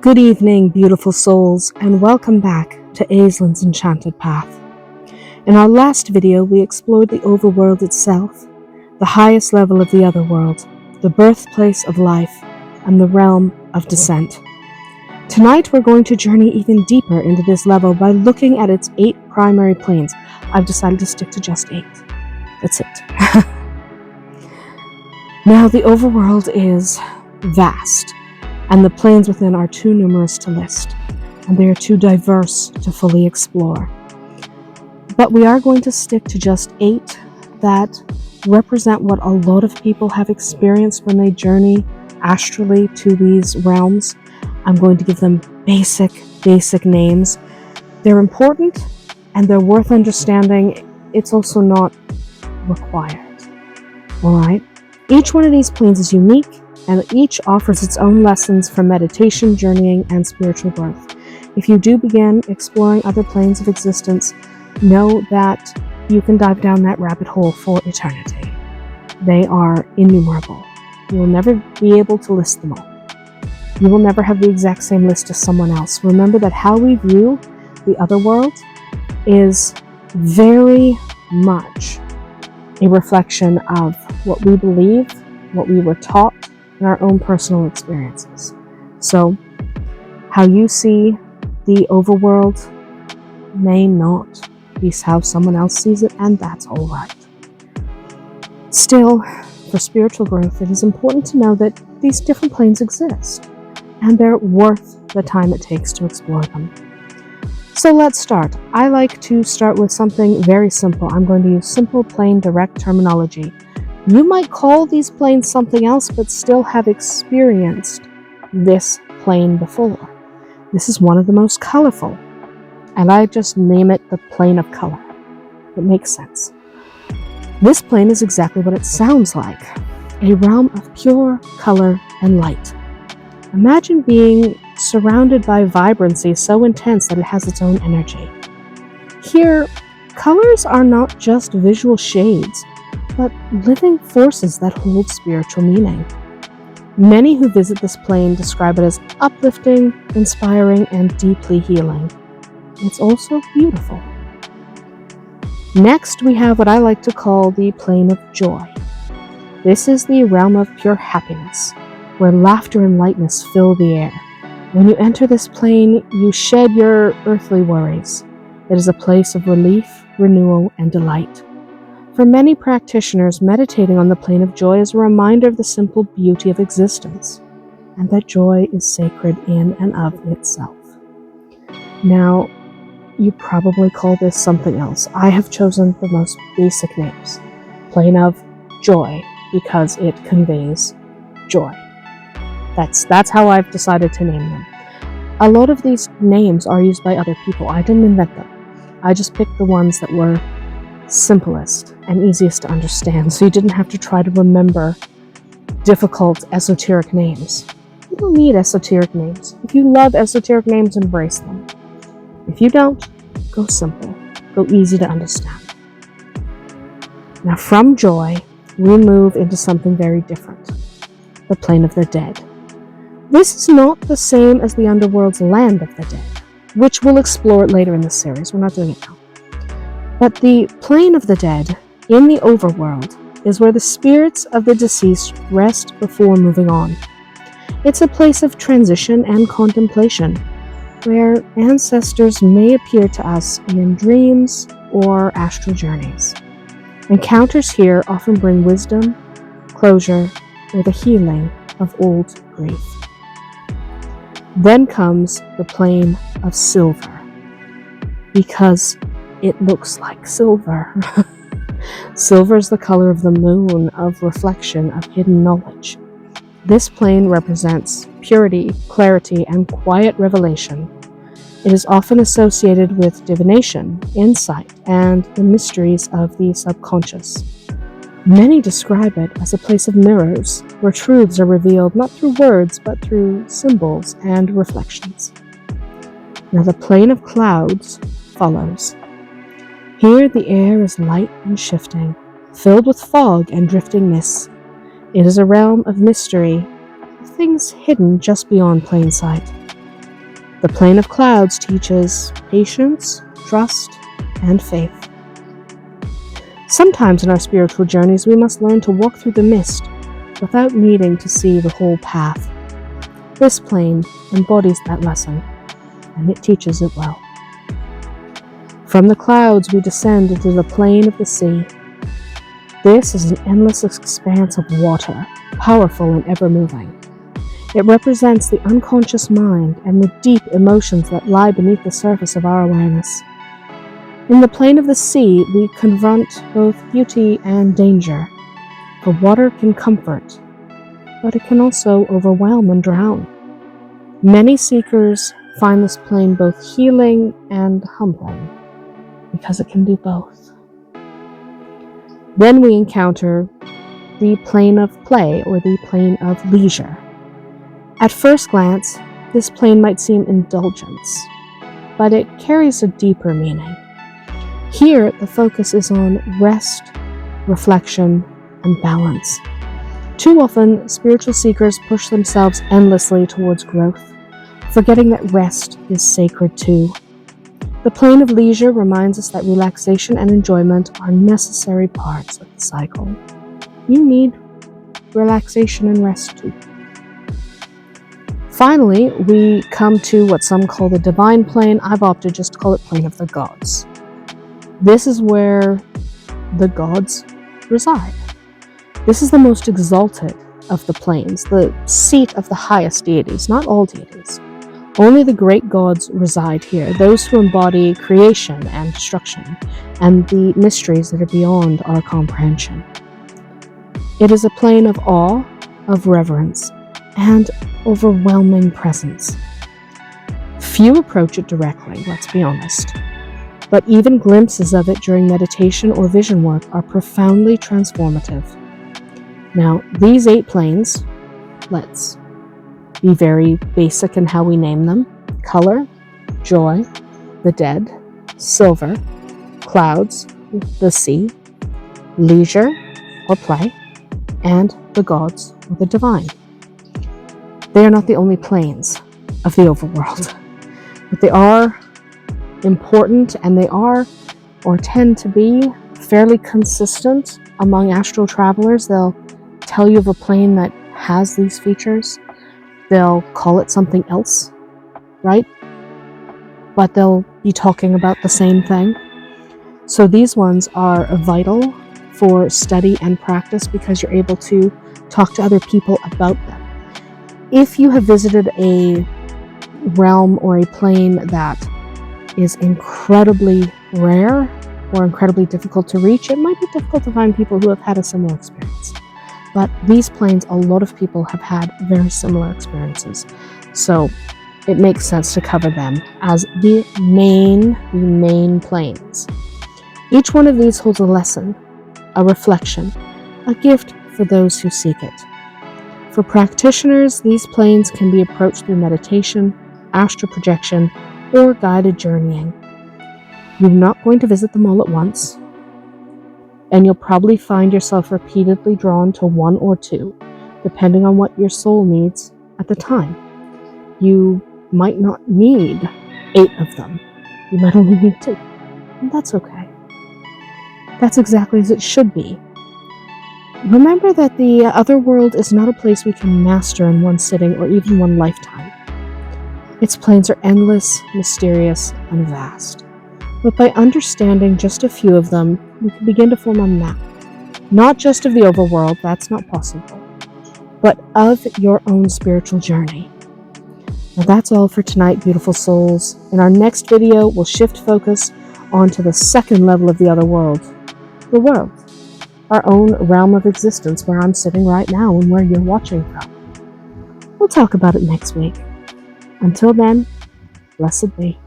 Good evening, beautiful souls, and welcome back to Aislin's Enchanted Path. In our last video, we explored the OverWorld itself, the highest level of the OtherWorld, the birthplace of life, and the realm of descent. Tonight, we're going to journey even deeper into this level by looking at its 8 primary planes. I've decided to stick to just 8. That's it. Now, the OverWorld is vast, and the planes within are too numerous to list, and they are too diverse to fully explore. But we are going to stick to just 8 that represent what a lot of people have experienced when they journey astrally to these realms. I'm going to give them basic names. They're important, and they're worth understanding. It's also not required. Alright? Each one of these planes is unique, and each offers its own lessons for meditation, journeying, and spiritual growth. If you do begin exploring other planes of existence, know that you can dive down that rabbit hole for eternity. They are innumerable. You will never be able to list them all. You will never have the exact same list as someone else. Remember that how we view the OtherWorld is very much a reflection of what we believe, what we were taught, and our own personal experiences. So, how you see the OverWorld may not be how someone else sees it, and that's all right. Still, for spiritual growth, it is important to know that these different planes exist, and they're worth the time it takes to explore them. So let's start. I like to start with something very simple. I'm going to use simple, plain, direct terminology. You might call these planes something else, but still have experienced this plane before. This is one of the most colorful, and I just name it the plane of color. It makes sense. This plane is exactly what it sounds like, a realm of pure color and light. Imagine being surrounded by vibrancy so intense that it has its own energy. Here, colors are not just visual shades, but living forces that hold spiritual meaning. Many who visit this plane describe it as uplifting, inspiring, and deeply healing. It's also beautiful. Next, we have what I like to call the plane of joy. This is the realm of pure happiness, where laughter and lightness fill the air. When you enter this plane, you shed your earthly worries. It is a place of relief, renewal, and delight. For many practitioners, meditating on the plane of joy is a reminder of the simple beauty of existence, and that joy is sacred in and of itself. Now, you probably call this something else. I have chosen the most basic names. Plane of joy, because it conveys joy. That's how I've decided to name them. A lot of these names are used by other people. I didn't invent them. I just picked the ones that were simplest and easiest to understand, so you didn't have to try to remember difficult esoteric names. You don't need esoteric names. If you love esoteric names, embrace them. If you don't, go simple. Go easy to understand. Now, from joy, we move into something very different. The plane of the dead. This is not the same as the Underworld's land of the dead, which we'll explore later in the series. We're not doing it now. But the plane of the dead in the OverWorld is where the spirits of the deceased rest before moving on. It's a place of transition and contemplation, where ancestors may appear to us in dreams or astral journeys. Encounters here often bring wisdom, closure, or the healing of old grief. Then comes the plane of silver, because it looks like silver. Silver is the color of the moon, of reflection, of hidden knowledge. This plane represents purity, clarity, and quiet revelation. It is often associated with divination, insight, and the mysteries of the subconscious. Many describe it as a place of mirrors, where truths are revealed not through words, but through symbols and reflections. Now, the plane of clouds follows. Here, the air is light and shifting, filled with fog and drifting mists. It is a realm of mystery, of things hidden just beyond plain sight. The plane of clouds teaches patience, trust, and faith. Sometimes in our spiritual journeys, we must learn to walk through the mist without needing to see the whole path. This plane embodies that lesson, and it teaches it well. From the clouds, we descend into the plane of the sea. This is an endless expanse of water, powerful and ever-moving. It represents the unconscious mind and the deep emotions that lie beneath the surface of our awareness. In the plane of the sea, we confront both beauty and danger. The water can comfort, but it can also overwhelm and drown. Many seekers find this plane both healing and humbling, because it can do both. Then we encounter the plane of play, or the plane of leisure. At first glance, this plane might seem indulgence, but it carries a deeper meaning. Here, the focus is on rest, reflection, and balance. Too often, spiritual seekers push themselves endlessly towards growth, forgetting that rest is sacred too. The plane of leisure reminds us that relaxation and enjoyment are necessary parts of the cycle. You need relaxation and rest too. Finally, we come to what some call the divine plane. I've opted just to call it plane of the gods. This is where the gods reside. This is the most exalted of the planes, the seat of the highest deities, not all deities. Only the great gods reside here, those who embody creation and destruction, and the mysteries that are beyond our comprehension. It is a plane of awe, of reverence, and overwhelming presence. Few approach it directly, let's be honest, but even glimpses of it during meditation or vision work are profoundly transformative. Now, these 8 planes, let's be very basic in how we name them: color, joy, the dead, silver, clouds, the sea, leisure or play, and the gods or the divine. They are not the only planes of the overworld, but they are important, and they are, or tend to be, fairly consistent among astral travelers. They'll tell you of a plane that has these features. They'll call it something else, right? But they'll be talking about the same thing. So these ones are vital for study and practice because you're able to talk to other people about them. If you have visited a realm or a plane that is incredibly rare or incredibly difficult to reach, it might be difficult to find people who have had a similar experience. But these planes, a lot of people have had very similar experiences. So it makes sense to cover them as the main planes. Each one of these holds a lesson, a reflection, a gift for those who seek it. For practitioners, these planes can be approached through meditation, astral projection, or guided journeying. You're not going to visit them all at once, and you'll probably find yourself repeatedly drawn to 1 or 2, depending on what your soul needs at the time. You might not need 8 of them. You might only need 2, and that's okay. That's exactly as it should be. Remember that the other world is not a place we can master in one sitting or even one lifetime. Its planes are endless, mysterious, and vast. But by understanding just a few of them, we can begin to form a map, not just of the overworld, that's not possible, but of your own spiritual journey. Now that's all for tonight, beautiful souls. In our next video, we'll shift focus onto the second level of the other world, the world, our own realm of existence where I'm sitting right now and where you're watching from. We'll talk about it next week. Until then, blessed be.